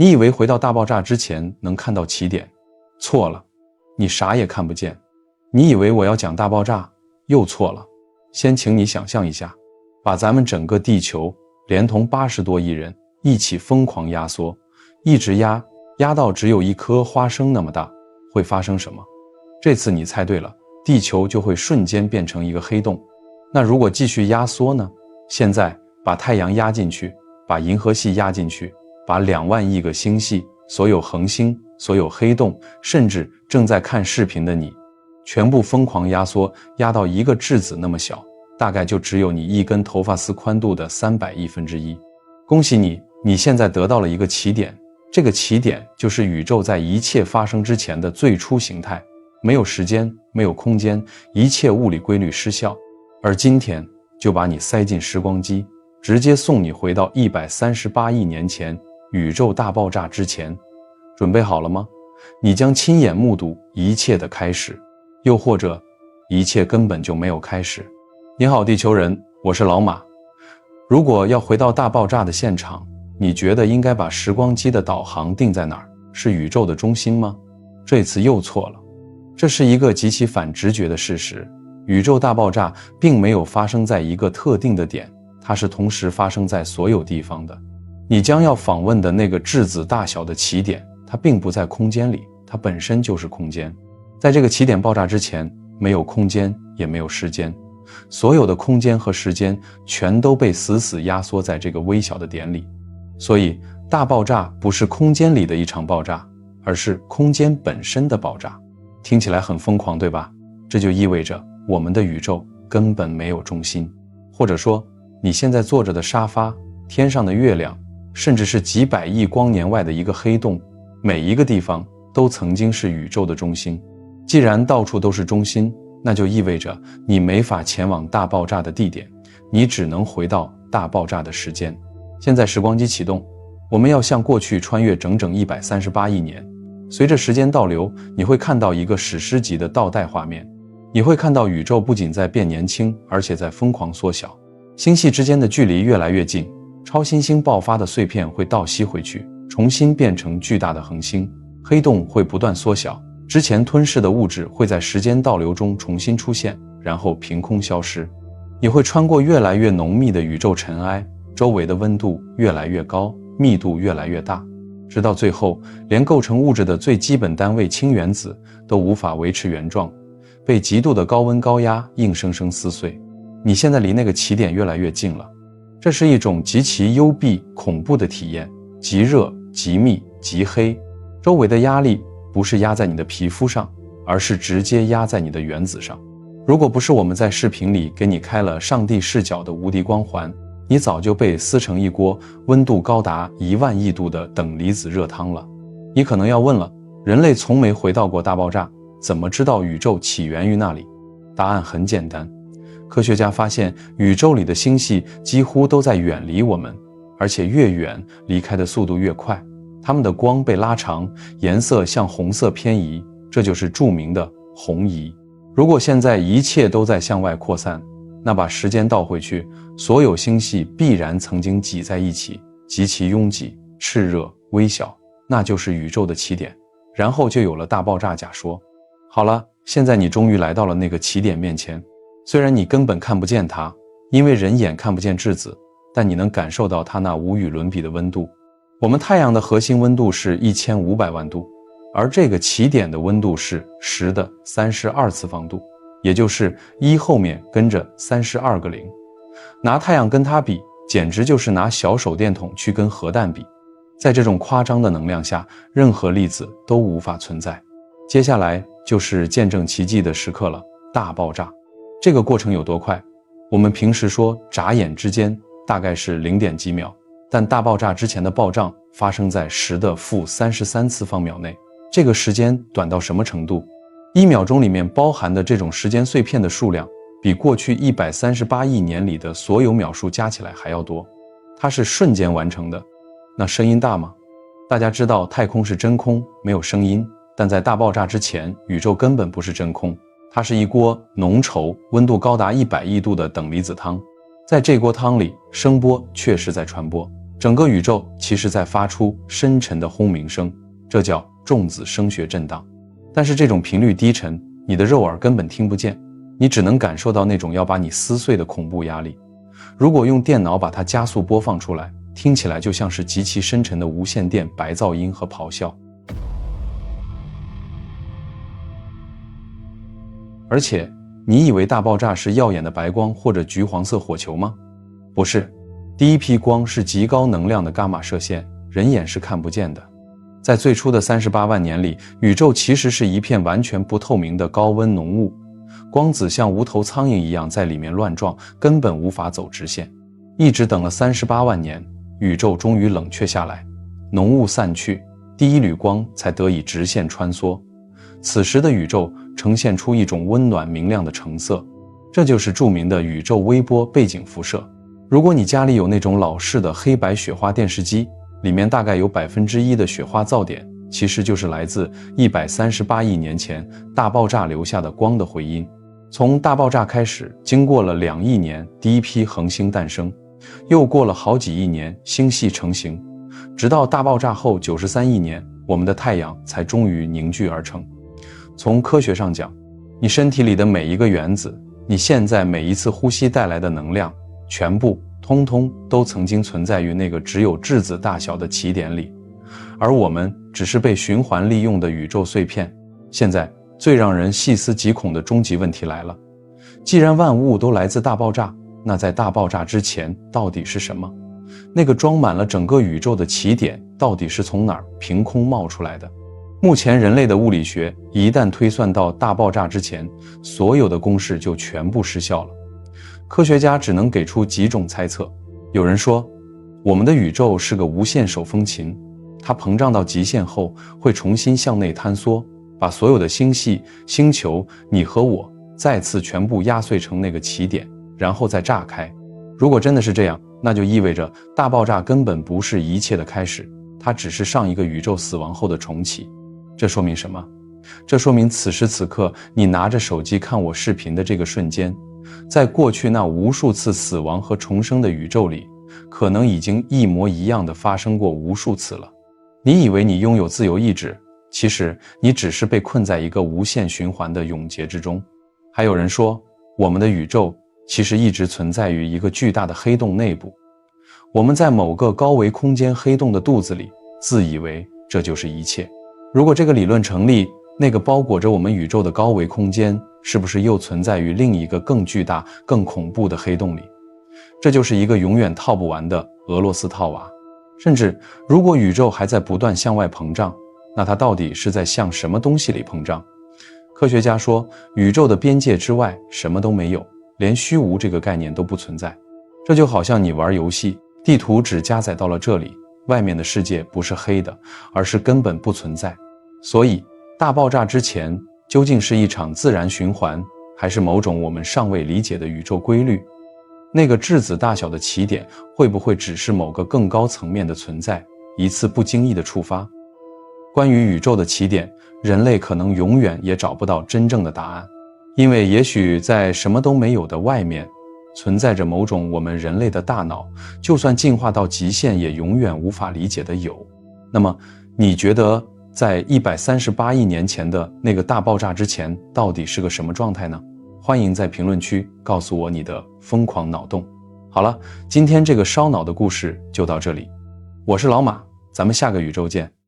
你以为回到大爆炸之前能看到起点，错了，你啥也看不见。你以为我要讲大爆炸，又错了。先请你想象一下，把咱们整个地球连同80多亿人一起疯狂压缩，一直压到只有一颗花生那么大，会发生什么？这次你猜对了，地球就会瞬间变成一个黑洞。那如果继续压缩呢？现在把太阳压进去，把银河系压进去，把2万亿个星系，所有恒星，所有黑洞，甚至正在看视频的你，全部疯狂压缩，压到一个质子那么小，大概就只有你一根头发丝宽度的300亿分之一。恭喜你，你现在得到了一个起点，这个起点就是宇宙在一切发生之前的最初形态，没有时间，没有空间，一切物理规律失效。而今天就把你塞进时光机，直接送你回到138亿年前宇宙大爆炸之前。准备好了吗？你将亲眼目睹一切的开始，又或者一切根本就没有开始。你好，地球人，我是老马。如果要回到大爆炸的现场，你觉得应该把时光机的导航定在哪儿？是宇宙的中心吗？这次又错了。这是一个极其反直觉的事实。宇宙大爆炸并没有发生在一个特定的点，它是同时发生在所有地方的。你将要访问的那个质子大小的起点，它并不在空间里，它本身就是空间。在这个起点爆炸之前，没有空间，也没有时间，所有的空间和时间全都被死死压缩在这个微小的点里。所以大爆炸不是空间里的一场爆炸，而是空间本身的爆炸。听起来很疯狂，对吧？这就意味着我们的宇宙根本没有中心，或者说你现在坐着的沙发，天上的月亮，甚至是几百亿光年外的一个黑洞，每一个地方都曾经是宇宙的中心。既然到处都是中心，那就意味着你没法前往大爆炸的地点，你只能回到大爆炸的时间。现在时光机启动，我们要向过去穿越整整138亿年。随着时间倒流，你会看到一个史诗级的倒带画面。你会看到宇宙不仅在变年轻，而且在疯狂缩小。星系之间的距离越来越近，超新星爆发的碎片会倒吸回去，重新变成巨大的恒星。黑洞会不断缩小，之前吞噬的物质会在时间倒流中重新出现，然后凭空消失。你会穿过越来越浓密的宇宙尘埃，周围的温度越来越高，密度越来越大，直到最后，连构成物质的最基本单位氢原子都无法维持原状，被极度的高温高压硬生生撕碎。你现在离那个起点越来越近了。这是一种极其幽闭恐怖的体验，极热极密极黑，周围的压力不是压在你的皮肤上，而是直接压在你的原子上。如果不是我们在视频里给你开了上帝视角的无敌光环，你早就被撕成一锅温度高达1万亿度的等离子热汤了。你可能要问了，人类从没回到过大爆炸，怎么知道宇宙起源于那里？答案很简单，科学家发现宇宙里的星系几乎都在远离我们，而且越远离开的速度越快，它们的光被拉长，颜色向红色偏移，这就是著名的红移。如果现在一切都在向外扩散，那把时间倒回去，所有星系必然曾经挤在一起，极其拥挤、炽热、微小，那就是宇宙的起点。然后就有了大爆炸假说。好了，现在你终于来到了那个起点面前，虽然你根本看不见它，因为人眼看不见质子，但你能感受到它那无与伦比的温度。我们太阳的核心温度是1500万度，而这个起点的温度是10的32次方度，也就是1后面跟着32个零。拿太阳跟它比，简直就是拿小手电筒去跟核弹比。在这种夸张的能量下，任何粒子都无法存在。接下来就是见证奇迹的时刻了，大爆炸。这个过程有多快？我们平时说眨眼之间大概是0点几秒，但大爆炸之前的暴涨发生在10的-33次方秒内。这个时间短到什么程度？1秒钟里面包含的这种时间碎片的数量，比过去138亿年里的所有秒数加起来还要多。它是瞬间完成的。那声音大吗？大家知道太空是真空，没有声音，但在大爆炸之前，宇宙根本不是真空，它是一锅浓稠、温度高达100亿度的等离子汤。在这锅汤里，声波确实在传播，整个宇宙其实在发出深沉的轰鸣声，这叫重子声学震荡。但是这种频率低沉，你的肉耳根本听不见，你只能感受到那种要把你撕碎的恐怖压力。如果用电脑把它加速播放出来，听起来就像是极其深沉的无线电白噪音和咆哮。而且，你以为大爆炸是耀眼的白光或者橘黄色火球吗？不是，第一批光是极高能量的伽马射线，人眼是看不见的。在最初的38万年里，宇宙其实是一片完全不透明的高温浓雾，光子像无头苍蝇一样在里面乱撞，根本无法走直线。一直等了38万年，宇宙终于冷却下来，浓雾散去，第一缕光才得以直线穿梭。此时的宇宙呈现出一种温暖明亮的橙色，这就是著名的宇宙微波背景辐射。如果你家里有那种老式的黑白雪花电视机，里面大概有1%的雪花噪点，其实就是来自138亿年前大爆炸留下的光的回音。从大爆炸开始，经过了2亿年，第一批恒星诞生，又过了好几亿年，星系成型，直到大爆炸后93亿年，我们的太阳才终于凝聚而成。从科学上讲，你身体里的每一个原子，你现在每一次呼吸带来的能量，通通都曾经存在于那个只有质子大小的起点里，而我们只是被循环利用的宇宙碎片。现在最让人细思极恐的终极问题来了，既然万物都来自大爆炸，那在大爆炸之前到底是什么？那个装满了整个宇宙的起点到底是从哪儿凭空冒出来的？目前人类的物理学一旦推算到大爆炸之前，所有的公式就全部失效了。科学家只能给出几种猜测。有人说，我们的宇宙是个无限手风琴，它膨胀到极限后会重新向内坍缩，把所有的星系、星球、你和我再次全部压碎成那个起点，然后再炸开。如果真的是这样，那就意味着大爆炸根本不是一切的开始，它只是上一个宇宙死亡后的重启。这说明什么？这说明此时此刻你拿着手机看我视频的这个瞬间，在过去那无数次死亡和重生的宇宙里，可能已经一模一样的发生过无数次了。你以为你拥有自由意志，其实你只是被困在一个无限循环的永劫之中。还有人说，我们的宇宙其实一直存在于一个巨大的黑洞内部，我们在某个高维空间黑洞的肚子里，自以为这就是一切。如果这个理论成立，那个包裹着我们宇宙的高维空间是不是又存在于另一个更巨大、更恐怖的黑洞里？这就是一个永远套不完的俄罗斯套娃。甚至如果宇宙还在不断向外膨胀，那它到底是在向什么东西里膨胀？科学家说，宇宙的边界之外什么都没有，连虚无这个概念都不存在。这就好像你玩游戏，地图只加载到了这里，外面的世界不是黑的，而是根本不存在。所以大爆炸之前究竟是一场自然循环，还是某种我们尚未理解的宇宙规律？那个质子大小的起点会不会只是某个更高层面的存在，一次不经意的触发？关于宇宙的起点，人类可能永远也找不到真正的答案，因为也许在什么都没有的外面，存在着某种我们人类的大脑就算进化到极限也永远无法理解的有。那么你觉得在138亿年前的那个大爆炸之前到底是个什么状态呢？欢迎在评论区告诉我你的疯狂脑洞。好了，今天这个烧脑的故事就到这里，我是老马，咱们下个宇宙见。